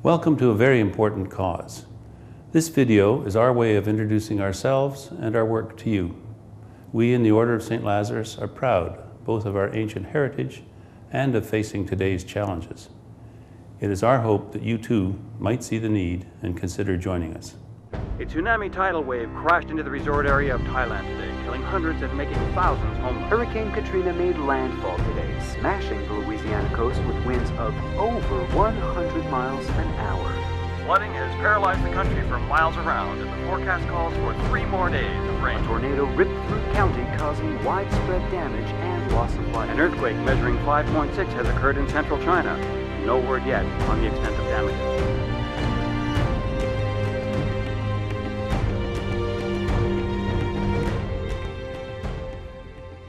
Welcome to a very important cause. This video is our way of introducing ourselves and our work to you. We in the Order of St. Lazarus are proud both of our ancient heritage and of facing today's challenges. It is our hope that you too might see the need and consider joining us. A tsunami tidal wave crashed into the resort area of Thailand today, killing hundreds and making thousands homeless. Hurricane Katrina made landfall today, smashing the Louisiana coast with winds of over 100 miles an hour. Flooding has paralyzed the country for miles around, and the forecast calls for 3 more days of rain. A tornado ripped through the county, causing widespread damage and loss of life. An earthquake measuring 5.6 has occurred in central China. No word yet on the extent of damages.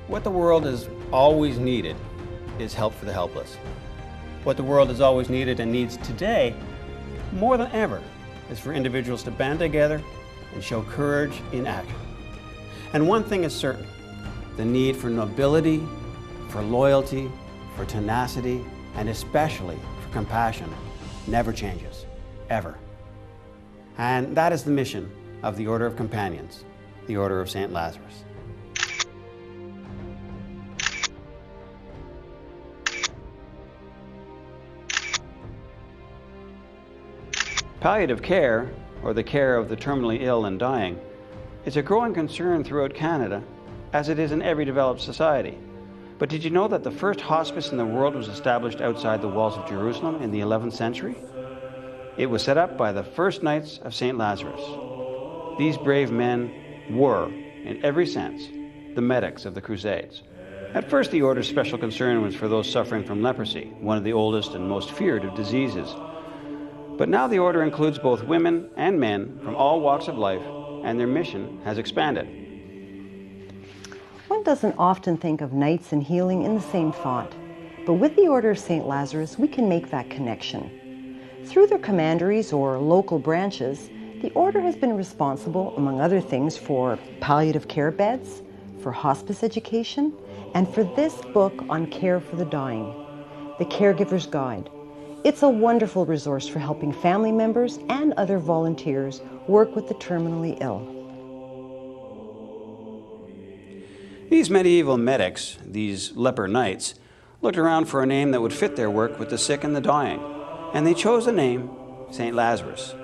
What the world has always needed is help for the helpless. What the world has always needed and needs today, more than ever, is for individuals to band together and show courage in action. And one thing is certain, the need for nobility, for loyalty, for tenacity, and especially for compassion never changes, ever. And that is the mission of the Order of Companions, the Order of St. Lazarus. Palliative care, or the care of the terminally ill and dying, is a growing concern throughout Canada, as it is in every developed society. But did you know that the first hospice in the world was established outside the walls of Jerusalem in the 11th century? It was set up by the first Knights of St. Lazarus. These brave men were, in every sense, the medics of the Crusades. At first, the Order's special concern was for those suffering from leprosy, one of the oldest and most feared of diseases. But now the Order includes both women and men from all walks of life, and their mission has expanded. One doesn't often think of knights and healing in the same thought, but with the Order of St. Lazarus, we can make that connection. Through their commanderies or local branches, the Order has been responsible, among other things, for palliative care beds, for hospice education, and for this book on care for the dying, The Caregiver's Guide. It's a wonderful resource for helping family members and other volunteers work with the terminally ill. These medieval medics, these leper knights, looked around for a name that would fit their work with the sick and the dying, and they chose the name St. Lazarus.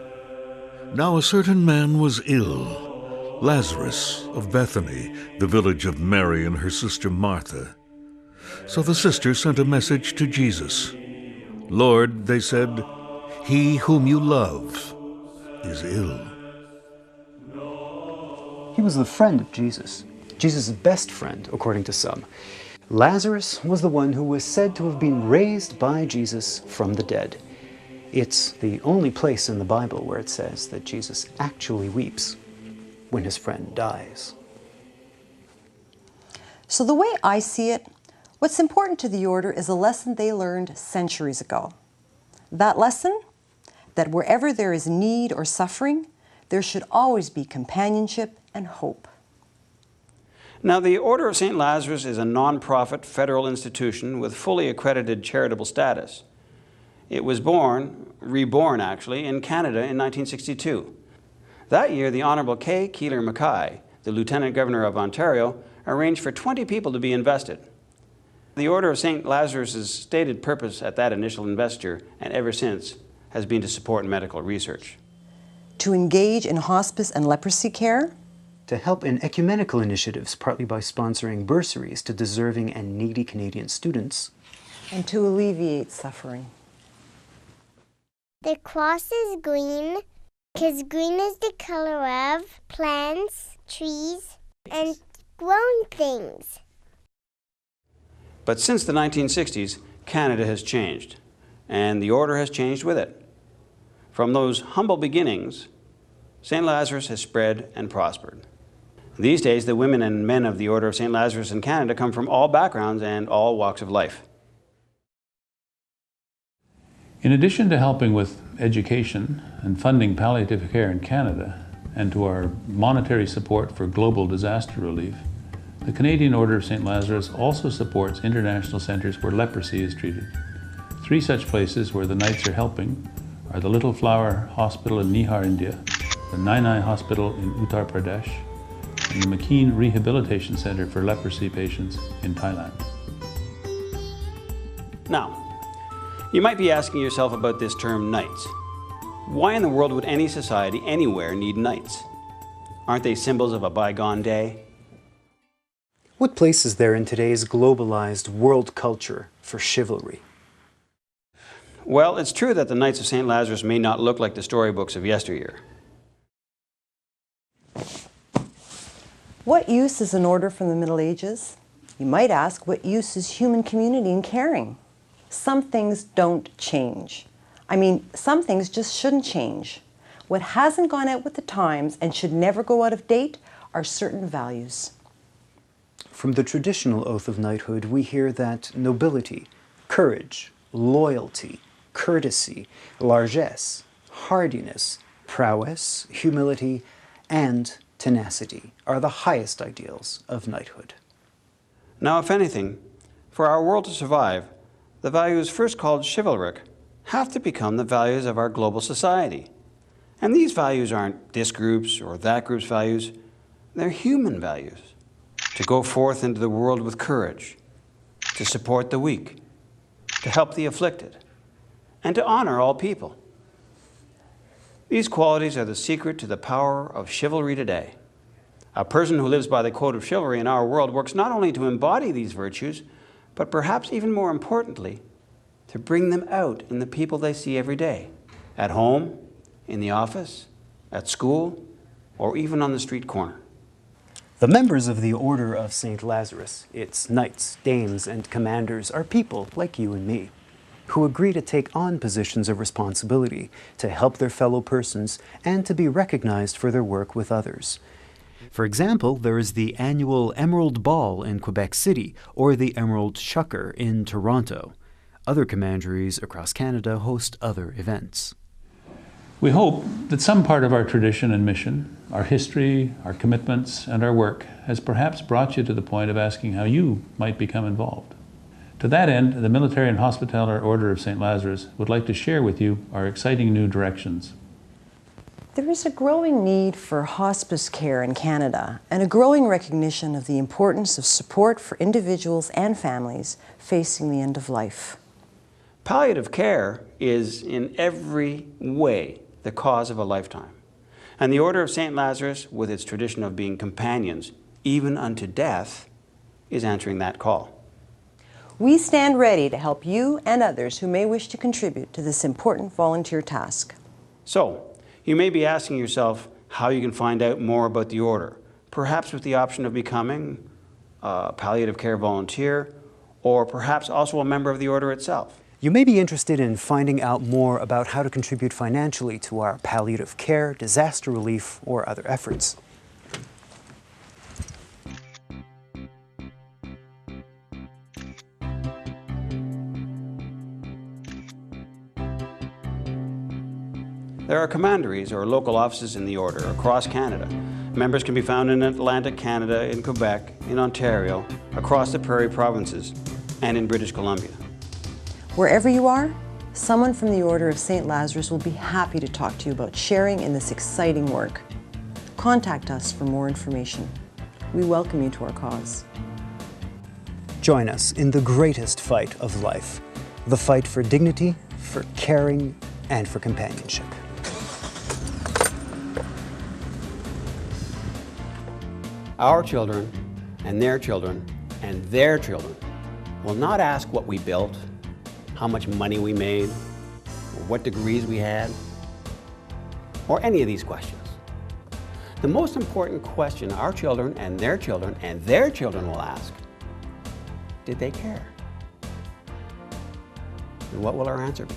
Now a certain man was ill, Lazarus of Bethany, the village of Mary and her sister Martha. So the sisters sent a message to Jesus. "Lord," they said, "he whom you love is ill." He was the friend of Jesus, Jesus' best friend, according to some. Lazarus was the one who was said to have been raised by Jesus from the dead. It's the only place in the Bible where it says that Jesus actually weeps when his friend dies. So the way I see it, what's important to the Order is a lesson they learned centuries ago. That lesson, that wherever there is need or suffering, there should always be companionship and hope. Now, the Order of St. Lazarus is a non-profit federal institution with fully accredited charitable status. It was reborn actually, in Canada in 1962. That year, the Honourable Kay Keeler Mackay, the Lieutenant Governor of Ontario, arranged for 20 people to be invested. The Order of St. Lazarus' stated purpose at that initial investiture, and ever since, has been to support medical research. To engage in hospice and leprosy care. To help in ecumenical initiatives, partly by sponsoring bursaries to deserving and needy Canadian students. And to alleviate suffering. The cross is green, because green is the color of plants, trees, and growing things. But since the 1960s, Canada has changed, and the Order has changed with it. From those humble beginnings, St. Lazarus has spread and prospered. These days, the women and men of the Order of St. Lazarus in Canada come from all backgrounds and all walks of life. In addition to helping with education and funding palliative care in Canada, and to our monetary support for global disaster relief, the Canadian Order of St. Lazarus also supports international centres where leprosy is treated. 3 such places where the Knights are helping are the Little Flower Hospital in Nihar, India, the Nainai Hospital in Uttar Pradesh, and the McKean Rehabilitation Center for Leprosy Patients in Thailand. Now, you might be asking yourself about this term knights. Why in the world would any society anywhere need knights? Aren't they symbols of a bygone day? What place is there in today's globalized world culture for chivalry? Well, it's true that the Knights of Saint-Lazare may not look like the storybooks of yesteryear. What use is an order from the Middle Ages? You might ask, what use is human community and caring? Some things don't change. I mean, some things just shouldn't change. What hasn't gone out with the times and should never go out of date are certain values. From the traditional oath of knighthood, we hear that nobility, courage, loyalty, courtesy, largesse, hardiness, prowess, humility, and tenacity are the highest ideals of knighthood. Now, if anything, for our world to survive, the values first called chivalric have to become the values of our global society. And these values aren't this group's or that group's values, they're human values. To go forth into the world with courage, to support the weak, to help the afflicted, and to honor all people. These qualities are the secret to the power of chivalry today. A person who lives by the code of chivalry in our world works not only to embody these virtues, but perhaps even more importantly, to bring them out in the people they see every day, at home, in the office, at school, or even on the street corner. The members of the Order of Saint-Lazare, its knights, dames, and commanders, are people like you and me, who agree to take on positions of responsibility, to help their fellow persons, and to be recognized for their work with others. For example, there is the annual Emerald Ball in Quebec City, or the Emerald Shucker in Toronto. Other commanderies across Canada host other events. We hope that some part of our tradition and mission, our history, our commitments, and our work has perhaps brought you to the point of asking how you might become involved. To that end, the Military and Hospitaller Order of Saint-Lazare would like to share with you our exciting new directions. There is a growing need for hospice care in Canada and a growing recognition of the importance of support for individuals and families facing the end of life. Palliative care is in every way the cause of a lifetime. And the Order of Saint-Lazare, with its tradition of being companions, even unto death, is answering that call. We stand ready to help you and others who may wish to contribute to this important volunteer task. So, you may be asking yourself how you can find out more about the Order, perhaps with the option of becoming a palliative care volunteer, or perhaps also a member of the Order itself. You may be interested in finding out more about how to contribute financially to our palliative care, disaster relief, or other efforts. There are commanderies or local offices in the Order across Canada. Members can be found in Atlantic Canada, in Quebec, in Ontario, across the Prairie provinces, and in British Columbia. Wherever you are, someone from the Order of Saint-Lazare will be happy to talk to you about sharing in this exciting work. Contact us for more information. We welcome you to our cause. Join us in the greatest fight of life, the fight for dignity, for caring, and for companionship. Our children, and their children, and their children will not ask what we built, how much money we made, or what degrees we had, or any of these questions. The most important question our children and their children and their children will ask, did they care? And what will our answer be?